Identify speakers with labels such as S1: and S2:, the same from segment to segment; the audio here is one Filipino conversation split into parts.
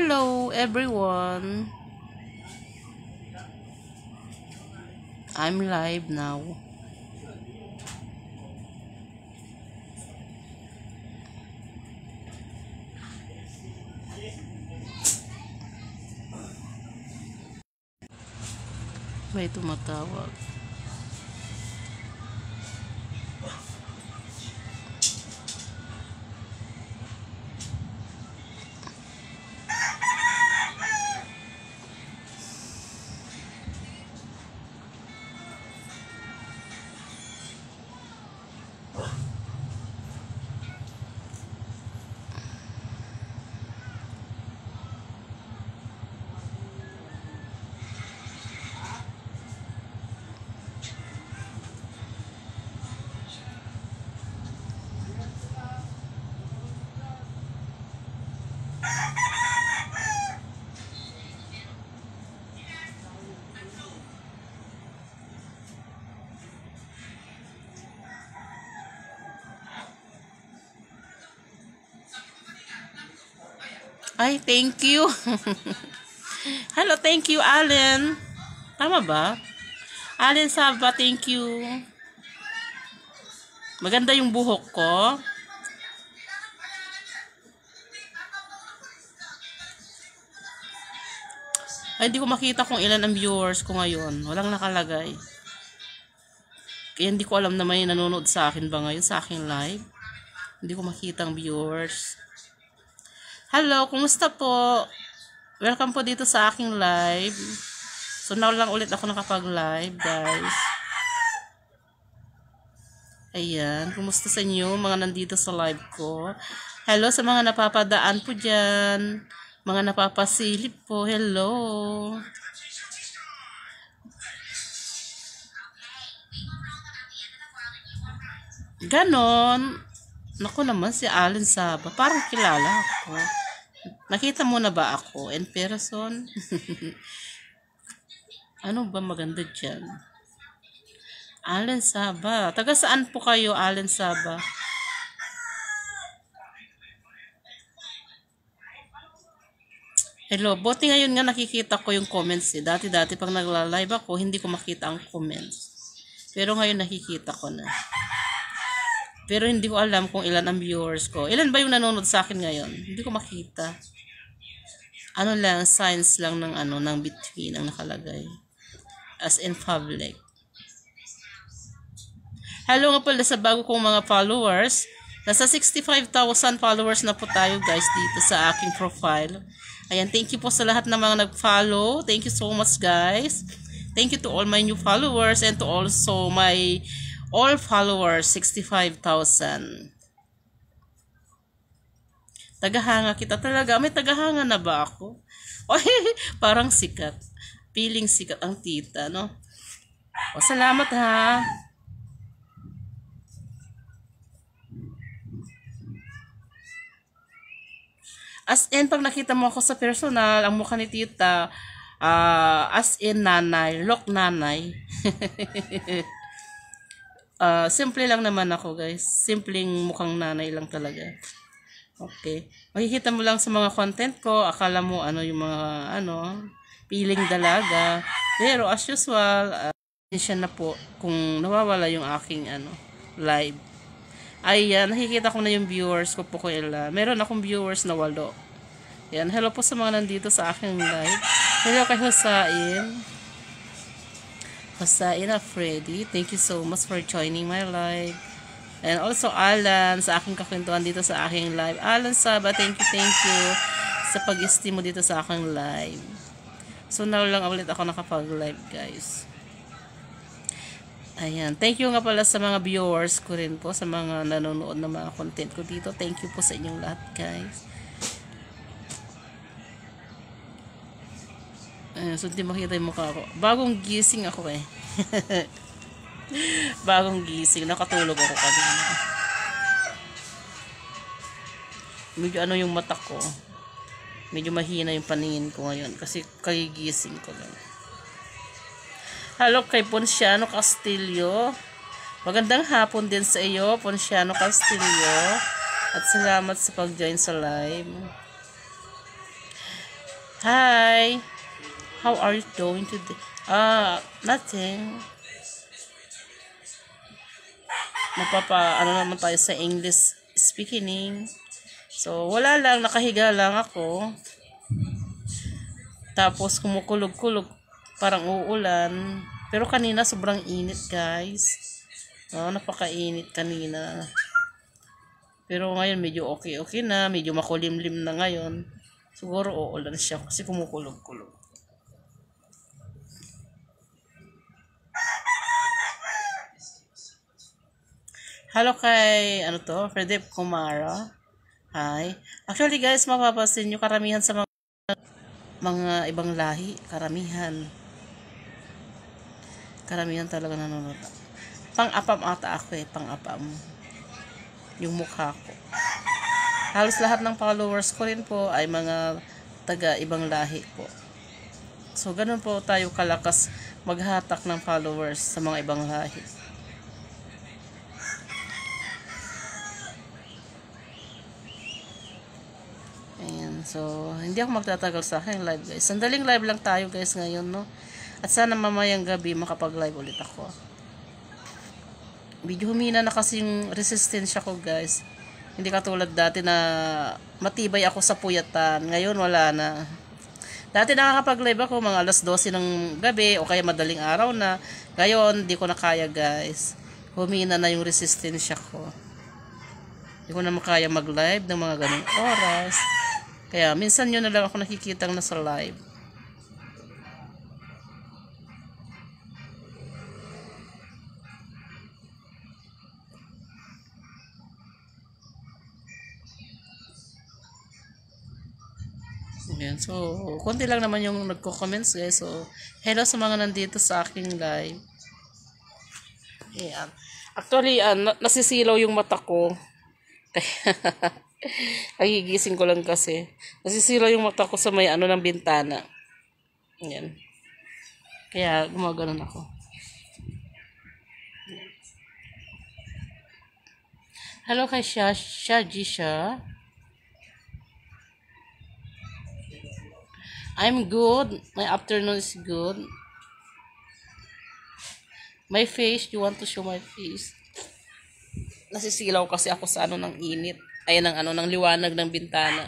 S1: Hello everyone. I'm live now. May tumatawag. Ay, thank you. Hello, thank you, Allen. Tama ba? Allen Saba, thank you. Maganda yung buhok ko. Ay, hindi ko makita kung ilan ang viewers ko ngayon. Walang nakalagay. Kaya hindi ko alam na may nanonood sa akin ba ngayon sa aking live. Hindi ko makita ang viewers. Hello, kumusta po? Welcome po dito sa aking live. So now lang ulit ako nakapag-live, guys. Ayan, kumusta sa inyo mga nandito sa live ko? Hello sa mga napapadaan po dyan. Mga napapasilip po, hello. Ganon. Naku naman si Allen Saba. Parang kilala ako. Nakita mo na ba ako in person? Ano ba maganda dyan? Allen Saba. Taga saan po kayo, Allen Saba? Hello. Buti ngayon nga nakikita ko yung comments eh. Dati pag nagla-live ako, hindi ko makita ang comments. Pero ngayon nakikita ko na. Pero hindi ko alam kung ilan ang viewers ko. Ilan ba yung nanonood sa akin ngayon? Hindi ko makita. Ano lang, signs lang ng ng between ang nakalagay. As in public. Hello nga pala sa bago kong mga followers. Nasa 65,000 followers na po tayo guys dito sa aking profile. Ayan, thank you po sa lahat ng mga nag-follow. Thank you so much guys. Thank you to all my new followers and to also my all followers, 65,000. Tagahanga kita talaga. May tagahanga na ba ako? Oy, parang sikat. Feeling sikat ang tita, no? O, salamat ha. As in, pag nakita mo ako sa personal, ang mukha ni tita, as in nanay, look nanay. Simple lang naman ako guys. Simpleng mukhang nanay lang talaga. Okay. Makikita mo lang sa mga content ko, akala mo yung mga piling dalaga. Pero as usual, siya na po kung nawawala yung aking live. Ayan, nakikita ko na yung viewers ko po kuya. Meron akong viewers na 8. Ayan, hello po sa mga nandito sa aking live. Hello kay Hosain. Hosain Freddy, thank you so much for joining my live. And also Alan, sa aking kakwentuhan dito sa aking live. Alan Saba, thank you sa pag-stream mo dito sa aking live. So now lang ulit ako nakapag-live guys. Ayan, thank you nga pala sa mga viewers ko rin po, sa mga nanonood na mga content ko dito. Thank you po sa inyong lahat guys. So hindi makita yung mukha ko. Bagong gising ako eh. Bagong gising. Nakatulog ako kanina. Medyo yung mata ko. Medyo mahina yung paningin ko ngayon. Kasi kagigising ko lang. Hello kay Ponciano Castillo. Magandang hapon din sa iyo, Ponciano Castillo. At salamat sa pag-join sa live. Hi. How are you doing today? Nothing. Ano naman tayo sa English speaking. So, wala lang, nakahiga lang ako. Tapos kumukulog-kulog, parang uulan. Pero kanina sobrang init, guys. Oh, napakainit kanina. Pero ngayon medyo okay na, medyo makulimlim na ngayon. Siguro uulan siya kasi kumukulog-kulog. Hello kay, Pradip Kumara. Hi. Actually guys, mapapansin nyo karamihan sa mga ibang lahi, karamihan talaga nanonood. Pang-apam ata ako pang-apam. Yung mukha ko. Halos lahat ng followers ko rin po ay mga taga ibang lahi po. So, ganun po tayo kalakas maghatak ng followers sa mga ibang lahi. Ayan. So, hindi ako magtatagal sa akin live guys. Sandaling live lang tayo guys ngayon, no? At sana mamayang gabi makapag-live ulit ako. Medyo humina na kasi yung resistensya ko guys. Hindi katulad dati na matibay ako sa puyatan. Ngayon wala na. Dati nakakapag-live ako mga alas 12 ng gabi o kaya madaling araw na. Ngayon, di ko na kaya guys. Humina na yung resistensya ko. Di ko na makaya mag-live ng mga ganong oras. Kaya minsan yun na lang ako nakikitang nasa live. Ayan. So, konti lang naman yung nagko-comments guys. So, hello sa mga nandito sa aking live. Ayan. Actually, nasisilaw yung mata ko. Nagigising ko lang kasi. Nasisilaw yung mata ko sa may ng bintana. Ayan. Kaya, gumaganon ako. Hello kay Shajisha. I'm good. My afternoon is good. My face, you want to show my face? Nasisilaw kasi ako sa ng init. Ay, ng liwanag ng bintana.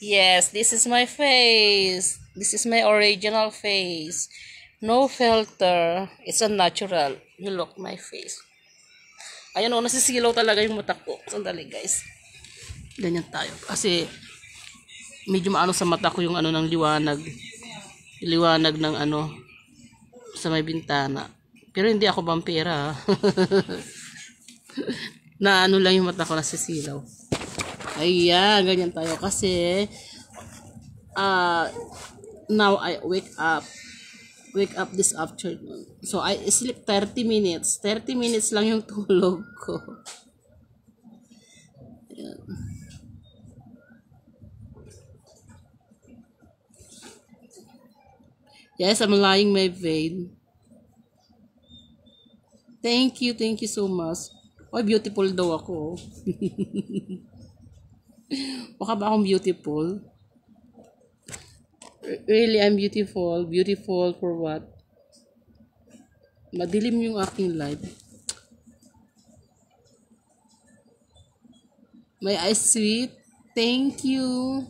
S1: Yes, this is my face. This is my original face. No filter. It's a natural. You look my face. Ayun nasisilaw talaga yung mata ko. Sandali guys. Ganyan tayo. Kasi, medyo maano sa mata ko yung ng liwanag. Liwanag ng sa may bintana. Pero hindi ako vampira. Na lang yung mata ko nasisilaw. Ayan, ganyan tayo. Kasi, now I wake up. Wake up this afternoon. So, I sleep 30 minutes. 30 minutes lang yung tulog ko. Ayan. Yes, I'm lying my vein. Thank you so much. Oh, beautiful daw ako. Baka ba akong beautiful? Really, I'm beautiful. Beautiful for what? Madilim yung aking life. My eyes sweet. Thank you.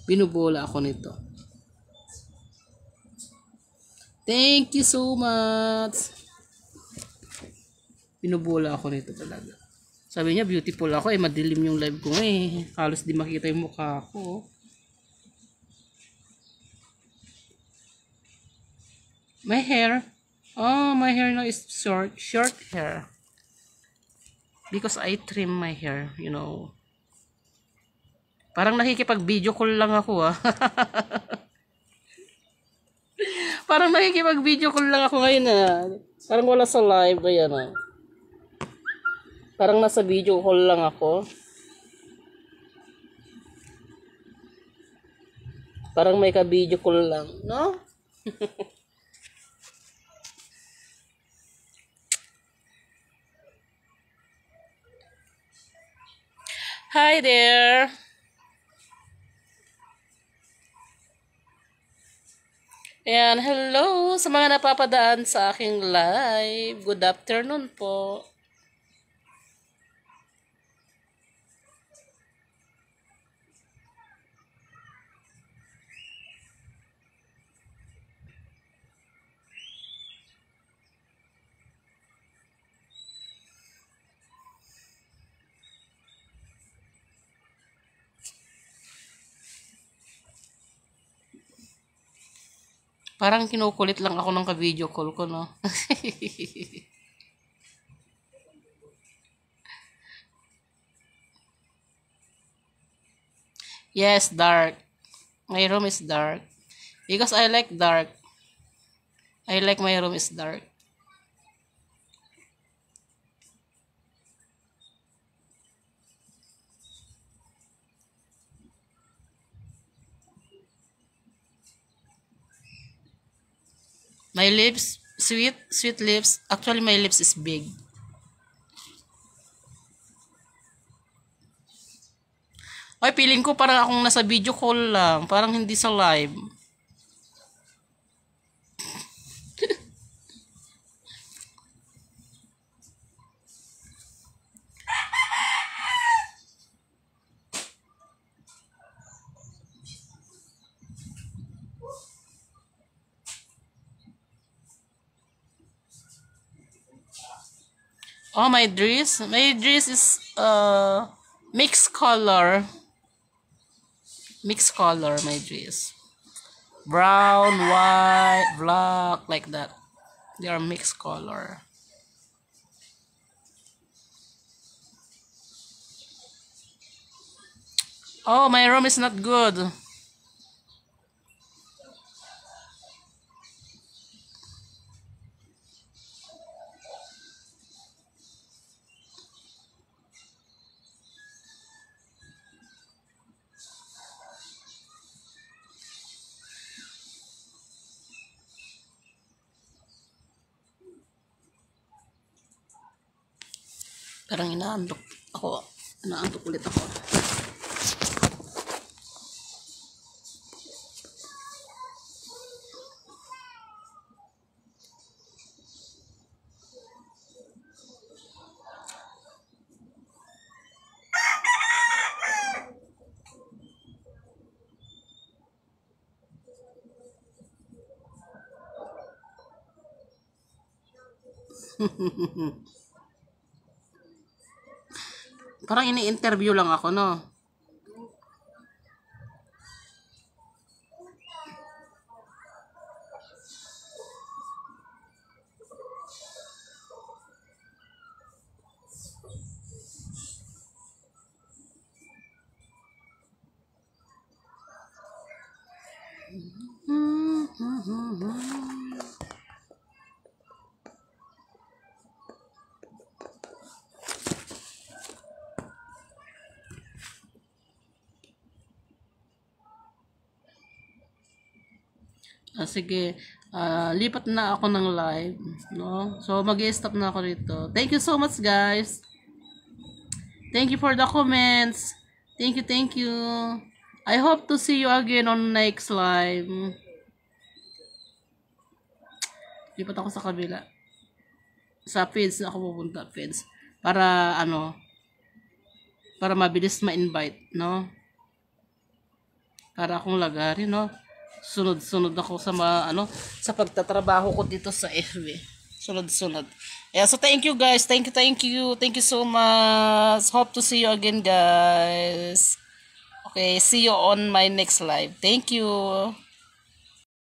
S1: Binubola ako nito. Thank you so much. Binubola ako nito talaga. Sabi niya, beautiful ako. Madilim yung live ko Halos di makita yung mukha ko. My hair. Oh, my hair now is short hair. Because I trim my hair, you know. Parang nakikipag-video call lang ako Parang nakikipag-video call lang ako ngayon Parang wala sa live. Ayan Parang nasa video call lang ako. Parang may ka-video call lang, no? Hi there. And hello sa mga napapadaan sa aking live. Good afternoon po. Parang kinukulit lang ako ng ka-video call ko, no? Yes, dark. My room is dark. Because I like dark. I like my room is dark. My lips, sweet lips. Actually, my lips is big. Ay, feeling ko parang akong nasa video call lang. Parang hindi sa live. Oh, my dress. My dress is mixed color. Mixed color, my dress. Brown, white, black, like that. They are mixed color. Oh, my room is not good. Parang inaantok ako. Inaantok ulit ako. Parang ini-interview lang ako, no? Sige, lipat na ako ng live, no? So, mag-i-stop na ako rito. Thank you so much, guys. Thank you for the comments. Thank you, thank you. I hope to see you again on next live. Lipat ako sa kabila. Sa feeds na ako pupunta, feeds. Para, para mabilis ma-invite, no? Para akong lagari, no? Sunod-sunod ako sa sa pagtatrabaho ko dito sa FB. Sunod-sunod. Yeah, so thank you guys. Thank you, thank you. Thank you so much. Hope to see you again, guys. Okay, see you on my next live. Thank you.